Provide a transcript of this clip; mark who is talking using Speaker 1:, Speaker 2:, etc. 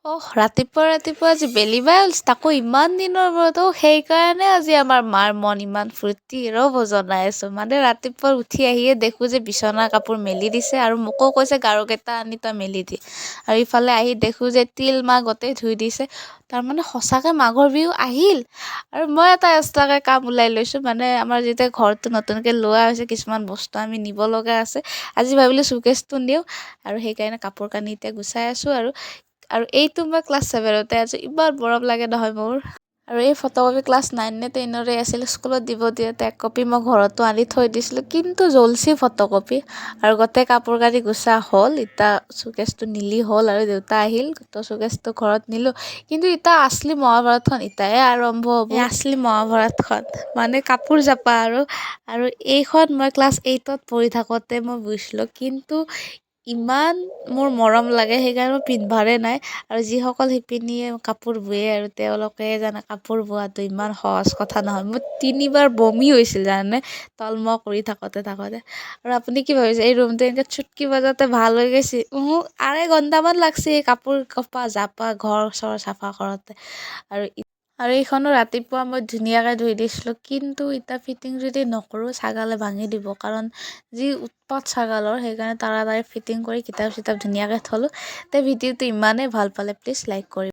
Speaker 1: ৰাতিপুৱা আজি বেলি বাই ওলছি তাকো ইমান দিনৰ মূৰত সেইকাৰণে আজি আমাৰ মাৰ মন ইমান ফূৰ্তি ৰ'ব জনাই আছো মানে ৰাতিপুৱা উঠি আহিয়ে দেখো যে বিচনা কাপোৰ মেলি দিছে আৰু মোকো কৈছে গাৰুকেইটা আনি তই মেলি দি আৰু ইফালে আহি দেখো যে তিল মাহ গোটেই ধুই দিছে তাৰমানে সঁচাকে মাঘৰ বিহু আহিল আৰু মই এটা এক্সট্ৰাকে কাম ওলাই লৈছো মানে আমাৰ যেতিয়া ঘৰটো নতুনকে লোৱা হৈছে কিছুমান বস্তু আমি নিব লগা আছে আজি ভাবিলো চুকেছটো নিওঁ আৰু সেইকাৰণে কাপোৰ কানি এতিয়া গুচাই আছো আৰু এইটো মই ক্লাছ 7তে আছো ইমান মৰম লাগে নহয় মোৰ আৰু এই ফটোকপি ক্লাছ 9 নে 10ৰে আছিল স্কুলত দিব দিওঁতে এক কপি মই ঘৰতো আনি থৈ দিছিলোঁ কিন্তু জ্বলছি ফটোকপি আৰু গোটেই কাপোৰ কানি গুচা হ'ল এতিয়া চুকেছটো নিলি হ'ল আৰু দেউতা আহিল তো চুকেছটো ঘৰত নিলোঁ কিন্তু এতিয়া আছলি মহাভাৰতখন এতিয়াহে আৰম্ভ হ'ব এই আছলি মহাভাৰতখন মানে কাপোৰ জাপা আৰু এইখন মই ক্লাছ 8ত পঢ়ি থাকোঁতে মই বুজিছিলোঁ কিন্তু ইমান মোৰ মৰম লাগে সেইকাৰণে মই পিন্ধাৰে নাই আৰু যিসকল শিপিনীয়ে কাপোৰ বোৱে আৰু তেওঁলোকে জানে কাপোৰ বোৱাটো ইমান সহজ কথা নহয় মোৰ 3বাৰ বমি হৈছিল জানানে তলমূৱা কৰি থাকোঁতে আৰু আপুনি কি ভাবিছে এই ৰুমটো এনেকৈ চুটকি বজাতে ভাল হৈ গৈছে আঢ়ৈ ঘণ্টামান লাগছে এই কাপোৰ কপা জাপা ঘৰ চৰ চাফা কৰোঁতে আৰু আৰু এইখনো ৰাতিপুৱা মই ধুনীয়াকৈ ধুই দিছিলোঁ কিন্তু এতিয়া ফিটিং যদি নকৰোঁ ছাগালে ভাঙি দিব কাৰণ যি উৎপাত ছাগালৰ সেইকাৰণে তাড়াতাড়ি ফিটিং কৰি কিতাপ চিতাপ ধুনীয়াকৈ থলোঁ তে ভিডিঅ'টো ইমানেই ভাল পালে প্লিজ লাইক কৰিব